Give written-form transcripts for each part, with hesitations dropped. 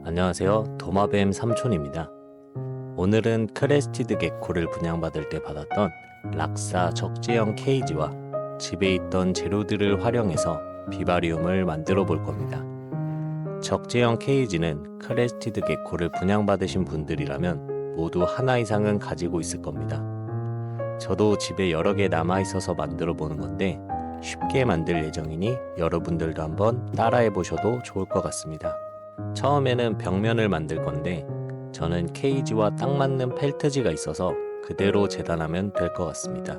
안녕하세요. 도마뱀 삼촌입니다. 오늘은 크레스티드 게코를 분양받을 때 받았던 락사 적재형 케이지와 집에 있던 재료들을 활용해서 비바리움을 만들어 볼 겁니다. 적재형 케이지는 크레스티드 게코를 분양받으신 분들이라면 모두 하나 이상은 가지고 있을 겁니다. 저도 집에 여러 개 남아 있어서 만들어 보는 건데 쉽게 만들 예정이니 여러분들도 한번 따라해 보셔도 좋을 것 같습니다. 처음에는 벽면을 만들 건데 저는 케이지와 딱 맞는 펠트지가 있어서 그대로 재단하면 될 것 같습니다.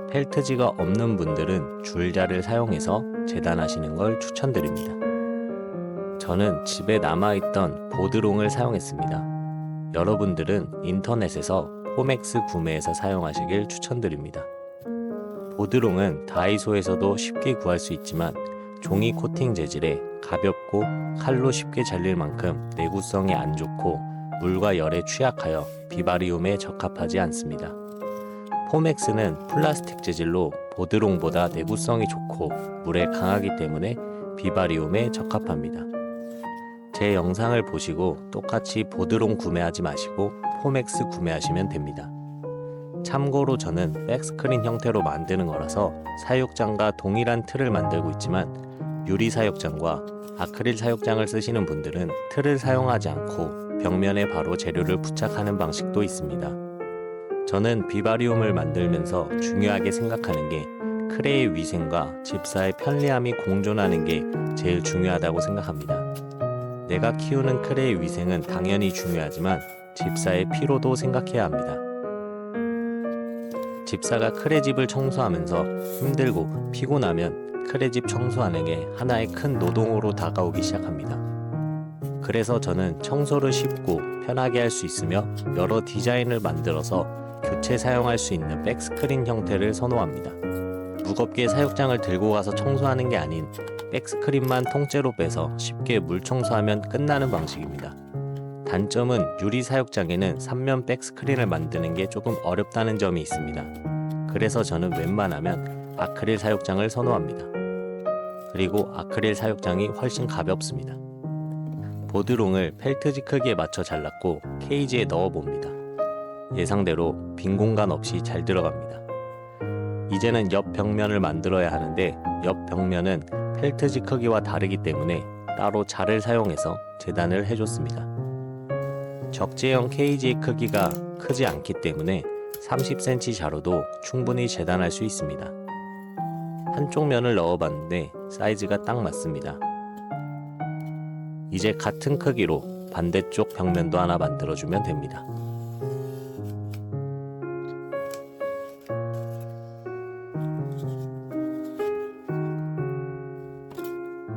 펠트지가 없는 분들은 줄자를 사용해서 재단하시는 걸 추천드립니다. 저는 집에 남아있던 보드롱을 사용했습니다. 여러분들은 인터넷에서 포맥스 구매해서 사용하시길 추천드립니다. 보드롱은 다이소에서도 쉽게 구할 수 있지만 종이 코팅 재질에 가볍고 칼로 쉽게 잘릴 만큼 내구성이 안 좋고 물과 열에 취약하여 비바리움에 적합하지 않습니다. 포맥스는 플라스틱 재질로 보드롱보다 내구성이 좋고 물에 강하기 때문에 비바리움에 적합합니다. 제 영상을 보시고 똑같이 보드롱 구매하지 마시고 포맥스 구매하시면 됩니다. 참고로 저는 백스크린 형태로 만드는 거라서 사육장과 동일한 틀을 만들고 있지만 유리 사육장과 아크릴 사육장을 쓰시는 분들은 틀을 사용하지 않고 벽면에 바로 재료를 부착하는 방식도 있습니다. 저는 비바리움을 만들면서 중요하게 생각하는 게 크레의 위생과 집사의 편리함이 공존하는 게 제일 중요하다고 생각합니다. 내가 키우는 크레의 위생은 당연히 중요하지만 집사의 피로도 생각해야 합니다. 집사가 크레집을 청소하면서 힘들고 피곤하면 크레집 청소하는 게 하나의 큰 노동으로 다가오기 시작합니다. 그래서 저는 청소를 쉽고 편하게 할 수 있으며 여러 디자인을 만들어서 교체 사용할 수 있는 백스크린 형태를 선호합니다. 무겁게 사육장을 들고 가서 청소하는 게 아닌 백스크린만 통째로 빼서 쉽게 물 청소하면 끝나는 방식입니다. 단점은 유리 사육장에는 3면 백스크린을 만드는 게 조금 어렵다는 점이 있습니다. 그래서 저는 웬만하면 아크릴 사육장을 선호합니다. 그리고 아크릴 사육장이 훨씬 가볍습니다. 보드롱을 펠트지 크기에 맞춰 잘랐고 케이지에 넣어봅니다. 예상대로 빈 공간 없이 잘 들어갑니다. 이제는 옆 벽면을 만들어야 하는데 옆 벽면은 펠트지 크기와 다르기 때문에 따로 자를 사용해서 재단을 해줬습니다. 적재형 케이지의 크기가 크지 않기 때문에 30cm 자로도 충분히 재단할 수 있습니다. 한쪽 면을 넣어봤는데 사이즈가 딱 맞습니다. 이제 같은 크기로 반대쪽 벽면도 하나 만들어주면 됩니다.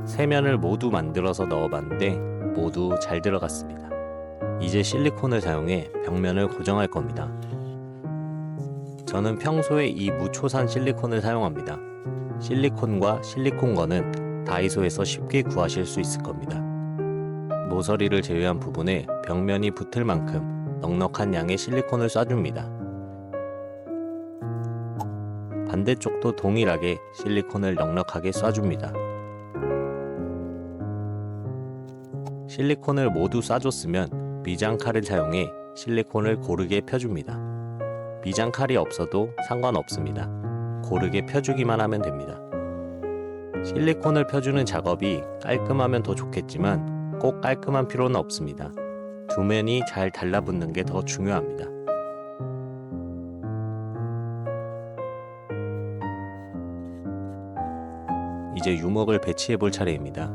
세 면을 모두 만들어서 넣어봤는데 모두 잘 들어갔습니다. 이제 실리콘을 사용해 벽면을 고정할 겁니다. 저는 평소에 이 무초산 실리콘을 사용합니다. 실리콘과 실리콘건은 다이소에서 쉽게 구하실 수 있을 겁니다. 모서리를 제외한 부분에 벽면이 붙을 만큼 넉넉한 양의 실리콘을 쏴줍니다. 반대쪽도 동일하게 실리콘을 넉넉하게 쏴줍니다. 실리콘을 모두 쏴줬으면 미장칼을 사용해 실리콘을 고르게 펴줍니다. 미장칼이 없어도 상관없습니다. 고르게 펴주기만 하면 됩니다. 실리콘을 펴주는 작업이 깔끔하면 더 좋겠지만 꼭 깔끔한 필요는 없습니다. 두 면이 잘 달라붙는 게 더 중요합니다. 이제 유목을 배치해 볼 차례입니다.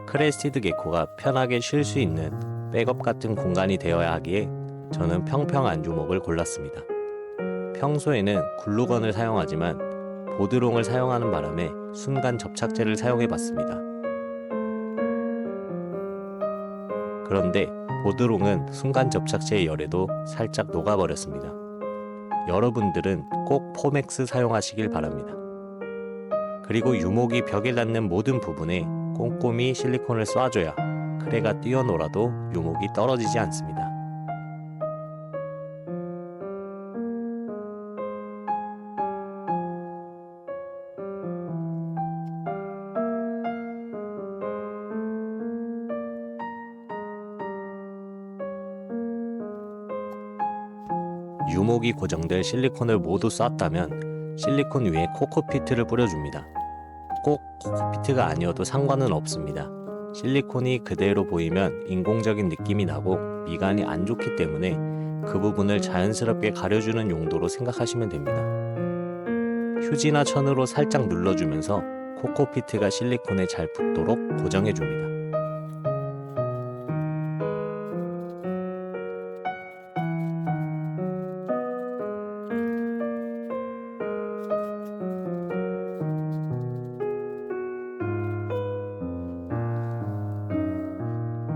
크레스티드 게코가 편하게 쉴 수 있는 백업 같은 공간이 되어야 하기에 저는 평평한 유목을 골랐습니다. 평소에는 글루건을 사용하지만 보드롱을 사용하는 바람에 순간 접착제를 사용해 봤습니다. 그런데 보드롱은 순간 접착제의 열에도 살짝 녹아버렸습니다. 여러분들은 꼭 포맥스 사용하시길 바랍니다. 그리고 유목이 벽에 닿는 모든 부분에 꼼꼼히 실리콘을 쏴줘야 크레가 뛰어놀아도 유목이 떨어지지 않습니다. 유목이 고정될 실리콘을 모두 쐈다면 실리콘 위에 코코피트를 뿌려줍니다. 꼭 코코피트가 아니어도 상관은 없습니다. 실리콘이 그대로 보이면 인공적인 느낌이 나고 미간이 안 좋기 때문에 그 부분을 자연스럽게 가려주는 용도로 생각하시면 됩니다. 휴지나 천으로 살짝 눌러주면서 코코피트가 실리콘에 잘 붙도록 고정해줍니다.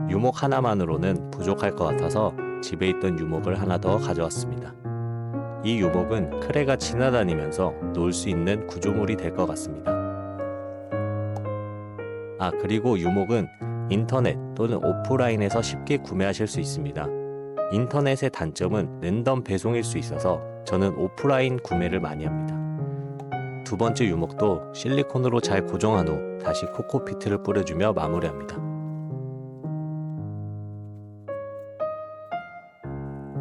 유목 하나만으로는 부족할 것 같아서 집에 있던 유목을 하나 더 가져왔습니다. 이 유목은 크레가 지나다니면서 놓을 수 있는 구조물이 될 것 같습니다. 그리고 유목은 인터넷 또는 오프라인에서 쉽게 구매하실 수 있습니다. 인터넷의 단점은 랜덤 배송일 수 있어서 저는 오프라인 구매를 많이 합니다. 두 번째 유목도 실리콘으로 잘 고정한 후 다시 코코피트를 뿌려주며 마무리합니다.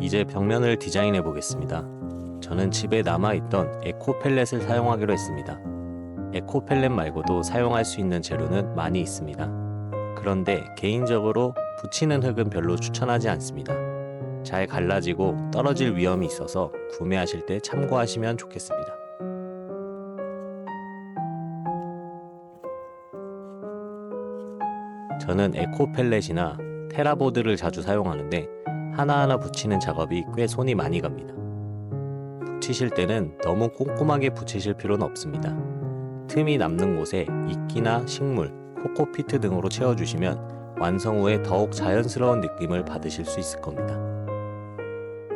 이제 벽면을 디자인해 보겠습니다. 저는 집에 남아있던 에코 펠렛을 사용하기로 했습니다. 에코 펠렛 말고도 사용할 수 있는 재료는 많이 있습니다. 그런데 개인적으로 붙이는 흙은 별로 추천하지 않습니다. 잘 갈라지고 떨어질 위험이 있어서 구매하실 때 참고하시면 좋겠습니다. 저는 에코 펠렛이나 테라보드를 자주 사용하는데 하나하나 붙이는 작업이 꽤 손이 많이 갑니다. 붙이실 때는 너무 꼼꼼하게 붙이실 필요는 없습니다. 틈이 남는 곳에 이끼나 식물, 코코피트 등으로 채워주시면 완성 후에 더욱 자연스러운 느낌을 받으실 수 있을 겁니다.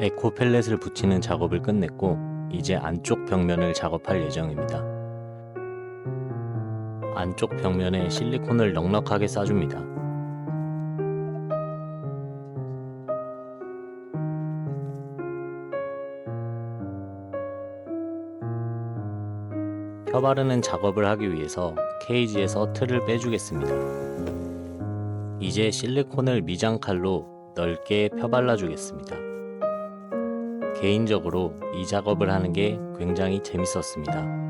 에코 펠렛을 붙이는 작업을 끝냈고 이제 안쪽 벽면을 작업할 예정입니다. 안쪽 벽면에 실리콘을 넉넉하게 싸줍니다. 펴 바르는 작업을 하기 위해서 케이지에서 틀을 빼주겠습니다. 이제 실리콘을 미장칼로 넓게 펴 발라주겠습니다. 개인적으로 이 작업을 하는 게 굉장히 재밌었습니다.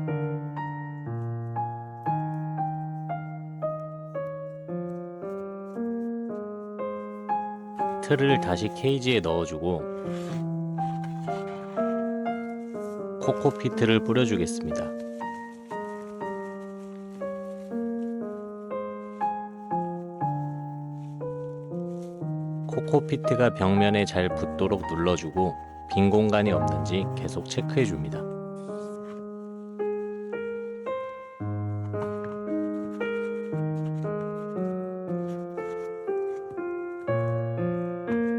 틀을 다시 케이지에 넣어주고 코코피트를 뿌려주겠습니다. 코코피트가 벽면에 잘 붙도록 눌러주고 빈 공간이 없는지 계속 체크해줍니다.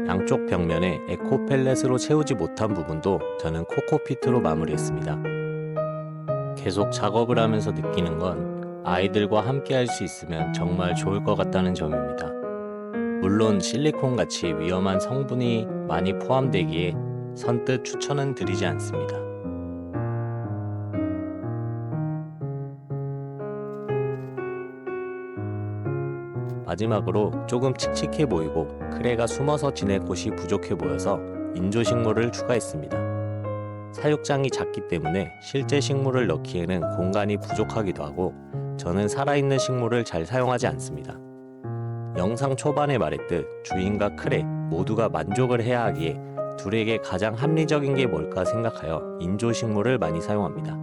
양쪽 벽면에 에코 펠렛으로 채우지 못한 부분도 저는 코코피트로 마무리했습니다. 계속 작업을 하면서 느끼는 건 아이들과 함께 할 수 있으면 정말 좋을 것 같다는 점입니다. 물론 실리콘 같이 위험한 성분이 많이 포함되기에 선뜻 추천은 드리지 않습니다. 마지막으로 조금 칙칙해 보이고 크레가 숨어서 지낼 곳이 부족해 보여서 인조식물을 추가했습니다. 사육장이 작기 때문에 실제 식물을 넣기에는 공간이 부족하기도 하고 저는 살아있는 식물을 잘 사용하지 않습니다. 영상 초반에 말했듯 주인과 크레 모두가 만족을 해야 하기에 둘에게 가장 합리적인 게 뭘까 생각하여 인조식물을 많이 사용합니다.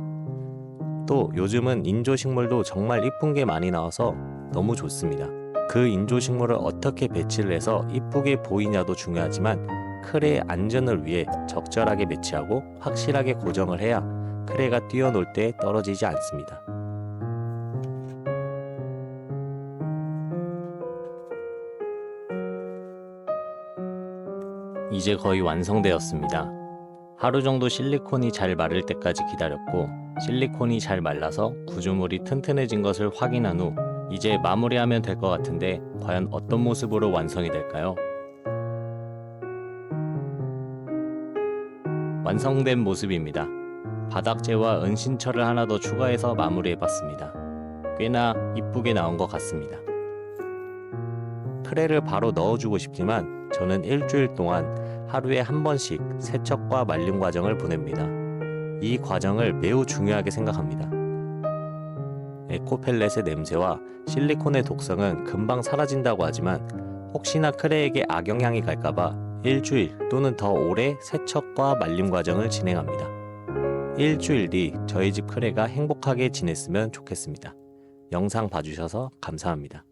또 요즘은 인조식물도 정말 이쁜 게 많이 나와서 너무 좋습니다. 그 인조식물을 어떻게 배치를 해서 이쁘게 보이냐도 중요하지만 크레의 안전을 위해 적절하게 배치하고 확실하게 고정을 해야 크레가 뛰어놀 때 떨어지지 않습니다. 이제 거의 완성되었습니다. 하루 정도 실리콘이 잘 마를 때까지 기다렸고 실리콘이 잘 말라서 구조물이 튼튼해진 것을 확인한 후 이제 마무리하면 될 것 같은데 과연 어떤 모습으로 완성이 될까요? 완성된 모습입니다. 바닥재와 은신처를 하나 더 추가해서 마무리해봤습니다. 꽤나 이쁘게 나온 것 같습니다. 크레를 바로 넣어주고 싶지만 저는 일주일 동안 하루에 한 번씩 세척과 말림 과정을 보냅니다. 이 과정을 매우 중요하게 생각합니다. 에코펠렛의 냄새와 실리콘의 독성은 금방 사라진다고 하지만 혹시나 크레에게 악영향이 갈까봐 일주일 또는 더 오래 세척과 말림 과정을 진행합니다. 일주일 뒤 저희 집 크레가 행복하게 지냈으면 좋겠습니다. 영상 봐주셔서 감사합니다.